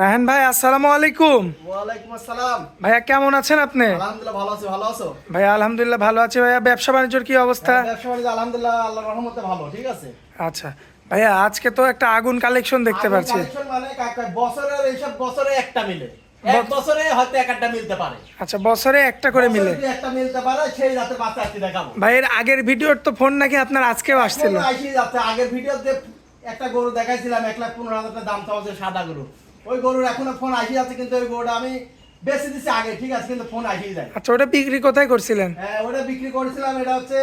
রায়হান ভাই আসসালামু আলাইকুম। ওয়ালাইকুম আসসালাম। ভাইয়া কেমন আছেন আপনি? আলহামদুলিল্লাহ ভালো আছি, ভালো আছো? ভাইয়া আলহামদুলিল্লাহ ভালো আছি। ভাইয়া ব্যবসা বাণিজ্যের কি অবস্থা? ব্যবসা বাণিজ্য আলহামদুলিল্লাহ আল্লাহর রহমতে ভালো, ঠিক আছে। আচ্ছা ভাইয়া, আজকে তো একটা আগুন কালেকশন দেখতে পাচ্ছি। কালেকশন মানে কাকা বছরের এইসব বছরে একটা মিলে, এক বছরে হয়তো একটা মিলতে পারে। আচ্ছা, বছরে একটা করে মিলে বছরে একটা মিলতে পারে, সেই জাতের বাচ্চা আজকে দেখাবো। ভাইয়ের আগের ভিডিওর তো ফোন নাকি আপনার আজকেও আসছিল। আইসি যাচ্ছে, আগের ভিডিওতে একটা গরু দেখাইছিলাম 1,15,000 টাকা দাম চাওয়া, সাদা গরু। ওই গরুর এখনো ফোন আইসি যাচ্ছে, কিন্তু ওই গরুটা আমি বেশি দিচ্ছি আগে, ঠিক আছে, কিন্তু ফোন আইসি যায়। আচ্ছা, ওটা বিক্রি কোথায় করছিলেন? হ্যাঁ, ওটা বিক্রি করেছিলাম, এটা হচ্ছে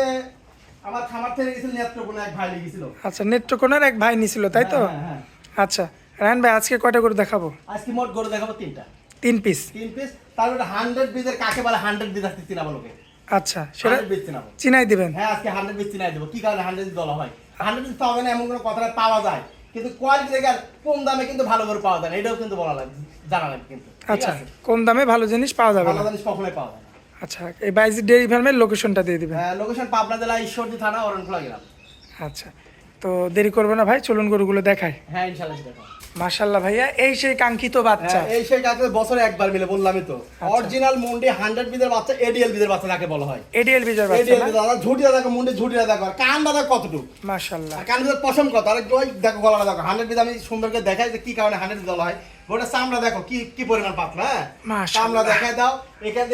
আমার খামার থেকে গেছিল, নেত্রকোনা এক ভাই গেছিল। আচ্ছা, নেত্রকোনার এক ভাই নিছিল, তাই তো? হ্যাঁ। আচ্ছা রায়হান ভাই, আজকে কয়টা করে দেখাবো? আজকে মোট গরু দেখাবো তিনটা। 3 পিস। 3 পিস, তার ওটা 100 বীজের কাকে বলে 100 বীজ আসতে চিনাবো লোকে। আচ্ছা, সেটা 100 বীজ চিনাবো। চিনাই দিবেন? হ্যাঁ, আজকে 100 বীজ চিনাই দেবো। কি কারণে 100 বীজ বলা হয়? 100 বীজ পাওয়া যায় না এমন কোনো কথাটা পাওয়া যায়, কিন্তু কোয়ালিটি দেখে কম দামে কিন্তু ভালো করে পাওয়া যায় না, এটাও কিন্তু বলা লাগে, জানা লাগে কিন্তু। আচ্ছা, কম দামে ভালো জিনিস পাওয়া যাবে ভালো না। জিনিস কখনোই পাওয়া যায় না। আচ্ছা, এই বাইজি ডেইরি ফার্মের লোকেশনটা দিয়ে দিবেন। লোকেশন পাবনা জেলা ঈশ্বরদী থানা, অরণখোলা গ্রাম। আচ্ছা, তো দেরি করবে না ভাই, চলুন গরুগুলো দেখায়। হ্যাঁ, ইনশাআল্লাহ দেখো। মাশাআল্লাহ ভাইয়া, এই সেই কাঙ্ক্ষিত বাচ্চা। এই সেই কাকে বছরে একবার মিলে, বললামই তো। অরিজিনাল মুন্ডি 100 বীজের বাচ্চা, এডিএল বীজের বাচ্চা যাকে বলা হয়। এডিএল বিজয় বাচ্চা এডিএল না? বীজ দাদা, ঝুটিয়া দেখো, মুন্ডি ঝুটিয়া দেখো, আর কান দাদা কতটুকু। মাশাআল্লাহ। আর কান ভিতর পশম কত, আর ওই দেখো গলাটা দেখো। 100 বীজ আমি সুন্দর করে দেখাই যে কি কারণে 100 বীজ বলা হয়। ওটা চামড়া দেখো কি কি পরিমাণ পাতলা। হ্যাঁ, মাশাআল্লাহ। চামড়া দেখাই দাও,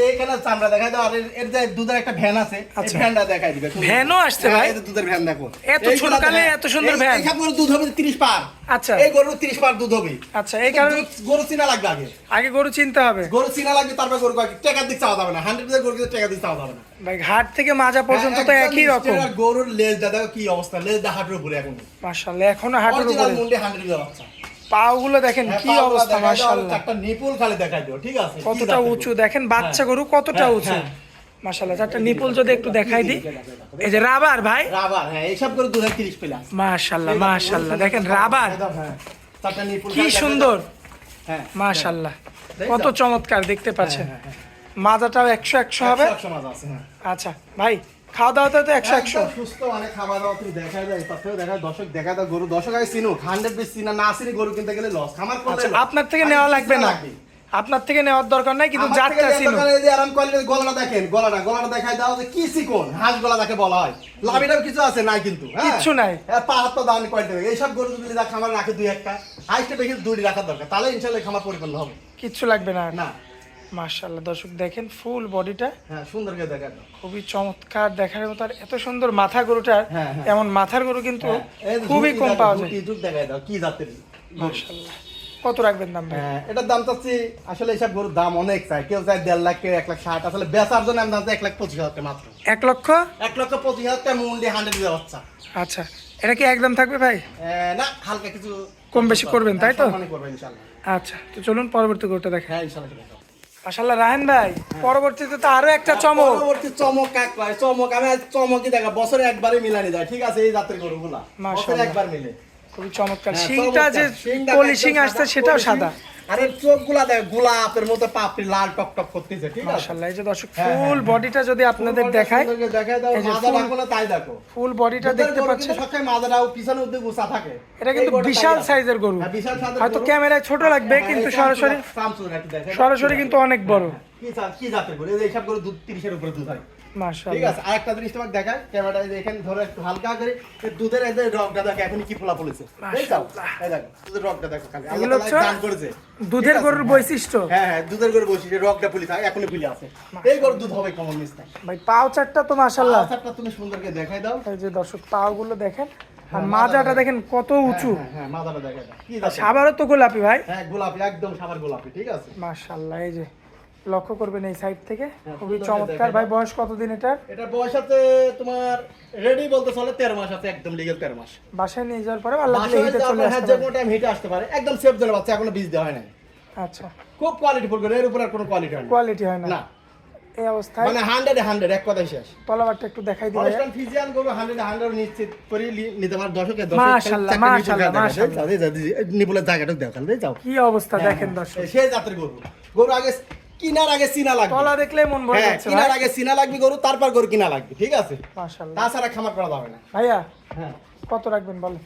এখানে চামড়া দেখাই দাও। আর এর যে দুধের একটা ভ্যান আছে, এই আচ্ছা। ভ্যানটা দেখাই দিবে। ভ্যানও আসছে ভাই? এই যে দুধের ভ্যান দেখো, এত ছোট কালে এত সুন্দর ভ্যান? এই সব গরুর দুধ হবে 30 পার। আচ্ছা। এই গরুর 30 পার দুধ হবে। আচ্ছা, এই কারণে গরু চিনা লাগবে আগে। আগে গরু চিনতে হবে। গরু চিনা লাগবে, তারপর গরু টাকা দিতে চাওয়া যাবে না। 100 বীজের গরু কিন্তু টাকা দিতে চাওয়া যাবে না। ভাই, ঘাট থেকে মাজা পর্যন্ত তো একদম একই রকম। স্টেরার গরুর লেজটা দেখো কি অবস্থা, লেজটা হাঁটুর উপরে এখন। মাশাআল্লাহ, এখনো হাঁটুর অরিজিনাল উপরে। মুন্ডি 100 বীজের বাচ্চা। পাগুলো দেখেন হ্যাঁ, কি পাগুলা অবস্থা, দেখাই দাও, মাশাআল্লাহ। একটা নিপুল খালি দেখাই দিও, ঠিক আছে। কি কতটা জাতের উঁচু গরু? দেখেন, বাচ্চা গরু কতটা হ্যাঁ, উঁচু। হ্যাঁ। মাশাআল্লাহ, চারটা নিপুল যদি একটু দেখাই দিই। এই যে রাবার ভাই, রাবার। হ্যাঁ, এইসব গরু 2030 প্লাস। মাশাআল্লাহ মাশাআল্লাহ, দেখেন রাবার হ্যাঁ, চারটা নিপুল কি খালি দেখাই দাও। সুন্দর। হ্যাঁ, মাশাআল্লাহ, দেখো। কত চমৎকার দেখতে পাচ্ছেন। হ্যাঁ, হ্যাঁ, মাজাটাও 100 হবে। 100 মাছ আছে। হ্যাঁ, আচ্ছা ভাই, খাওয়া দাওয়াতে তো 100 একদম সুস্থ, অনেক খাবার দাওয়া তুমি দেখাই দাও, তার থেকে দেখা দর্শক দেখা দাও গরু। দর্শক আগে চিনুক, 100 বীজ চিনা না চিনি গরু কিনতে গেলে লস। খামার করলে আচ্ছা, loss। আপনার থেকে আগে নেওয়া চিনা লাগবে না, আপনার থেকে নেওয়ার দরকার নাই, কিন্তু আমার থেকে জাতটা যে চিনুন। দোকানে এই যে আরাম কোয়ালিটির গলাটা দেখেন, গলাটা দেখাই দাও যে কি চিকন, হাঁস গলা যাকে বলা হয়। লাভিটাও কিছু আছে নাই কিন্তু, হ্যাঁ? কিচ্ছু নাই। পা হাত পা দামি কোয়ালিটি। এইসব গরু যদি যা খামার রাখে দুই একটা, হাইস্টে বেশি দুইটি রাখার দরকার, তাহলে ইনশাআল্লাহ খামার পরিপূর্ণ হবে। কিচ্ছু লাগবে না। না, মাশাআল্লাহ, দর্শক দেখেন ফুল বডিটা হ্যাঁ, সুন্দর করে দেখা দাও। খুবই চমৎকার দেখার মতো। আর এত সুন্দর মাথা গরুটার, হ্যাঁ, হ্যাঁ। এমন মাথার গরু কিন্তু হ্যাঁ, এই যে খুবই ঝুঁকি কম দেখো, পাওয়া যায়। ঝুঁকি দেখাই দাও কি জাতের গরু। মাশাআল্লাহ, কত রাখবেন দাম ভাই? হ্যাঁ, এটার দাম চাচ্ছি, আসলে এইসব গরুর দাম অনেক চাই, কেউ চাই 1.5 লাখ, কেউ 1,60,000। আসলে বেচার জন্য আমি দাম চাই 1,25,000 টাকা মাত্র। 1 লক্ষ? 1,25,000 টাকা মুন্ডি 100 বীজের বাচ্চা। আচ্ছা, এটা কি একদম থাকবে ভাই? না, হালকা কিছু কম বেশি করবেন, তাই তো? সম্মানই করবেন ইনশাআল্লাহ। আচ্ছা, তো চলুন পরবর্তী গরুটা দেখেন। হ্যাঁ, ইনশাআল্লাহ দেখাও। মাশাআল্লাহ রায়হান ভাই, পরবর্তীতে তো আরো একটা চমক। পরবর্তী চমক কাক ভাই, চমক আমি আজ চমকই দেখা, বছরে একবারই মিলানি যায়, ঠিক আছে। এই জাতের গরুগুলা বছরে মাশাআল্লাহ। একবার মিলে। খুবই চমৎকার। হ্যাঁ, শিংটা যে চমৎকার। শিংটা পলিশিং একদম আসছে সাদা, সেটাও পলিশিং। সাদা। আরে চোখগুলা দেখ, গোলাপের মতো পাপড়ি লাল টকটক করতেছে, ঠিক আছে। মাশাআল্লাহ, এই যে দর্শক হ্যাঁ, ফুল হ্যাঁ, বডিটা যদি আপনাদের দেখায়, দেখাই দাও, এই যে মাজা রাখো না তাই দেখো। ফুল বডিটা দেখতে পাচ্ছেন। সবসময় মাজাটাও পিছনে উদ্যোগ উঁচা থাকে। এটা কিন্তু এই গরুটা বিশাল তাই আছে। সাইজের গরু। হ্যাঁ, বিশাল সাইজের হয়তো গরু। ক্যামেরায় ছোট লাগবে, হ্যাঁ, কিন্তু এই সরাসরি সামসুর একটু দেখাই দাও। সরাসরি কিন্তু অনেক বড়। কি জাতের গরু? এই সব গরু দুধ 30-এর উপরে দুধ হয়, ঠিক মাশাআল্লাহ। আছে। আরেকটা জিনিস তোমাকে দেখায়, ক্যামেরাটা এখানে ধরে একটু হালকা করে, এই দুধের এই যে রগটা দেখো এখন কি ফোলা পড়েছে, দেখো। এই দেখো দুধের রগটা দেখো, খালি আল্লাহ এগুলো তাআলা দান করেছে। দুধের ঠিক আছে? গরুর বৈশিষ্ট্য। হ্যাঁ, হ্যাঁ, দুধের গরু বসে রগটা ফুলি থাকে, এখনো ফুলি আছে। এই গরু দুধ হবে কমন মিস্তা। ভাই পাও চারটা তো মাশাআল্লাহ। আচ্ছা, তুমি সুন্দর করে দেখাই দাও। এই যে দর্শক পাও গুলো দেখেন, আর মাজাটা দেখেন কত উঁচু। হ্যাঁ, হ্যাঁ, মাথাটা দেখাই দাও। কি আর জাতের? সাবারও তো গোলাপি ভাই। হ্যাঁ, গোলাপি, একদম সাবার গোলাপি, ঠিক আছে। মাশাআল্লাহ, এই যে লক্ষ্য করবেন এই সাইড থেকে, হ্যাঁ, খুবই সুন্দর চমৎকার। দেখা ভাই দাও। বয়স কতদিন এটার? এটা বয়স আছে তোমার রেডি বলতে চলে 13 মাস আছে, একদম লিগ্যাল 13 মাস। বাসায় নিয়ে যাওয়ার পরে আল্লাহ দিলে বাসায় হিটে চলে হ্যাঁ, আসতে যে পারে। কোনো টাইম হিটে আসতে পারে, একদম সেফ জন্য বাচ্চা, এখনো বীজ দেওয়া হয় না। আচ্ছা, খুব কোয়ালিটি ফুল করে, এর উপর আর কোনো কোয়ালিটি হয় না। কোয়ালিটি হয় না না, এই অবস্থায়। মানে 100 এক কথাই শেষ। তলাবারটা একটু দেখাই দিই ভাইয়া। হলস্টাইন ফ্রিজিয়ান গরু 100 নিশ্চিত করে নিতে পারে দর্শকের। মাশাআল্লাহ, মাশাআল্লাহ, মাশাআল্লাহ। নিপুলের জায়গাটা দেখাল দিয়ে যাও। কি অবস্থা দেখেন দর্শক। সেই জাতের গরু, গরু আগে কিনার আগে চিনা লাগবে। তলা দেখলে মন ভরে হ্যাঁ, যাচ্ছে কিনার ভাই। আগে চিনা লাগবে গরু, তারপর গরু কিনা লাগবে, ঠিক আছে। মাশাআল্লাহ। তাছাড়া খামার করা যাবে না। ভাইয়া হ্যাঁ, কত রাখবেন বলেন?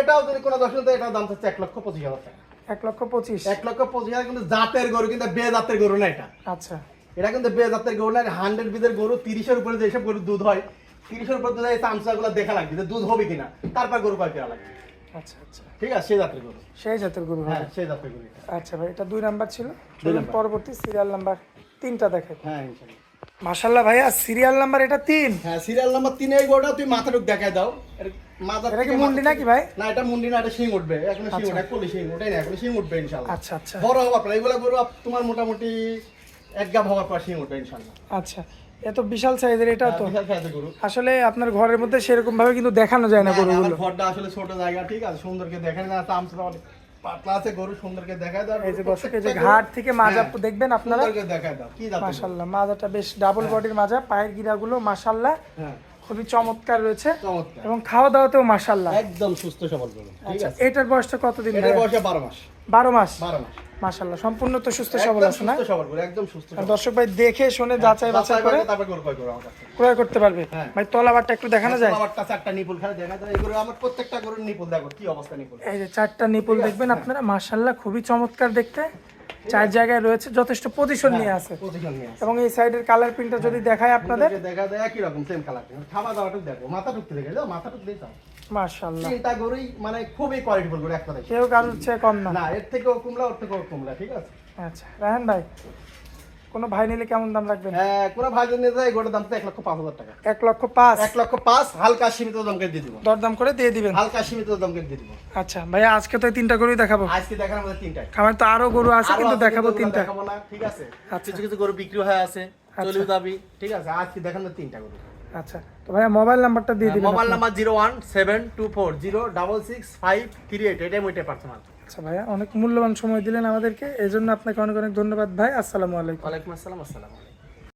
এটাও যদি কোনো দর্শক দেয়, এটার দাম হচ্ছে 1,25,000 টাকা। 1,25,000 1,25,000 কিন্তু জাতের গরু, কিন্তু বে জাতের গরু না এটা। আচ্ছা এটা কিন্তু বে জাতের গরু না, 100 বিদের গরু। 30-এর উপরে যেসব গরু দুধ হয়, 30-এর উপরে দুধ হয়, চামচাগুলো দেখা লাগবে যে দুধ হবে কিনা, তারপর গরু কয় কেনা লাগবে। আচ্ছা আচ্ছা, ঠিক আছে, সেই জাতের গরু। সেই জাতের গরু হ্যাঁ, হবে। সেই জাতের গরু এটা। আচ্ছা ভাই, এটা 2 নাম্বার ছিল। দুই চলুন নাম্বার। পরবর্তী সিরিয়াল নাম্বার 3টা দেখেন। হ্যাঁ, ইনশাআল্লাহ। মাশাআল্লাহ ভাইয়া, সিরিয়াল নাম্বার এটা 3। হ্যাঁ, সিরিয়াল নাম্বার 3 এই গরুটা তুই মাথাটুক দেখায় দাও। এর মাথা এটা কি থেকে মুন্ডি মাথা- নাকি ভাই? না, এটা মুন্ডি না, এটা শিং উঠবে। এখনো শিং আচ্ছা। ওঠে, কলি শিং ওঠে না, এখনো শিং উঠবে ইনশাআল্লাহ। আচ্ছা আচ্ছা বড় হওয়ার পর এগুলা গরু তোমার মোটামুটি এক গাব হওয়ার পর শিং উঠবে ইনশাআল্লাহ। আচ্ছা, এত বিশাল সাইজের এটা তো বিশাল সাইজের গরু। আসলে আপনার ঘরের মধ্যে সেরকম ভাবে কিন্তু দেখানো যায় না না, গরুগুলো। আমার ঘরটা আসলে ছোট জায়গা, ঠিক আছে, সুন্দরকে দেখেন না, চামচটা অনেক পাতলা আছে, গরু সুন্দরকে দেখায় দাও। এই যে দর্শক, এই যে ঘাট থেকে মাজা হ্যাঁ, দেখবেন আপনারা, সুন্দরকে দেখায় দাও। কি জাতের গরু? মাশাআল্লাহ মাজাটা বেশ ডাবল বডির মাজা, পায়ের গিরাগুলো মাশাআল্লাহ হ্যাঁ, খুবই চমৎকার রয়েছে চমৎকার। এবং খাওয়া দাওয়াতেও মাশাআল্লাহ। একদম সুস্থ সবল গরু। ঠিক আচ্ছা, আছে, এটার বয়সটা কতদিন এটার ভাইয়া? বয়স 12 মাস। 12 মাস। 12 মাস। মাশাআল্লাহ, সম্পূর্ণ তো সুস্থ সবল একদম আছে না? সুস্থ সবল গরু, একদম সুস্থ আর সবল। দর্শক ভাই দেখে শুনে যাচাই বাছাই করে তারপর গরু কয় গরু আমার কাছে। ক্রয় করতে পারবে। হ্যাঁ। ভাই তলাবারটা একটু দেখানো যায়? আমার কাছে একটা নিপুল খালি দেখা যায়। এই গরু আমার প্রত্যেকটা গরুর নিপুল দেখো কি অবস্থা নিপুল। এই যে 4টা নিপুল ঠিক আছে, দেখবেন হ্যাঁ। আপনারা, মাশাআল্লাহ খুবই চমৎকার দেখতে। 4 জায়গায় রয়েছে, যথেষ্ট পজিশন নিয়ে আছে। পজিশন নিয়ে আছে। এবং এই সাইডের কালার প্রিন্টটা যদি দেখায় আপনাদের, সুন্দরকে দেখা যায় একই রকম সেম কালার। খাওয়া দাওয়াটুক দেখো, মাথা টুকতে দেখে যাও, মাথা টুক দিয়ে যাও। মাশাআল্লাহ তিনটা গরুই মানে খুবই কোয়ালিটিফুল গরু একটা দেখে। কেউ কারোর চেয়ে কম না। না, এর থেকেও কুমলা, ওর থেকেও কুমলা। ঠিক আছে। আচ্ছা রায়হান ভাই, কোনো ভাই নিলে কেমন দাম রাখবেন? হ্যাঁ, কোনো ভাই যদি নিয়ে যায়, গরুর দাম তো 1,05,000 টাকা। 1,05,000 1,05,000 হালকা সীমিত দামকে দিয়ে দিব। দরদাম করে দিয়ে দিবেন। হালকা সীমিত দামকে দিয়ে দিব। আচ্ছা ভাইয়া, আজকে তো এই 3টা গরুই দেখাবো। আজকে দেখার মধ্যে তিনটাই। খাবার তো আরো গরু আছে, আরো কিন্তু আছে, দেখাবো কিন্তু ওগুলো 3টা। দেখাবো না, ঠিক আছে। আচ্ছা। কিছু কিছু গরু বিক্রি হয়ে আছে, আচ্ছা। চলিও দাবি, ঠিক আছে। আজকে দেখানো তিনটা গরু। আচ্ছা, তো ভাইয়া মোবাইল নাম্বারটা দিয়ে দিবেন। মোবাইল আপনার। নাম্বার 01724066538। এটাই ওইটাই পার্সোনাল। আচ্ছা ভাইয়া, অনেক মূল্যবান সময় দিলেন আমাদেরকে, এই জন্য আপনাকে অনেক অনেক ধন্যবাদ ভাই। আসসালামু আলাইকুম। ওয়ালাইকুম আসসালাম। আসসালামু আলাইকুম।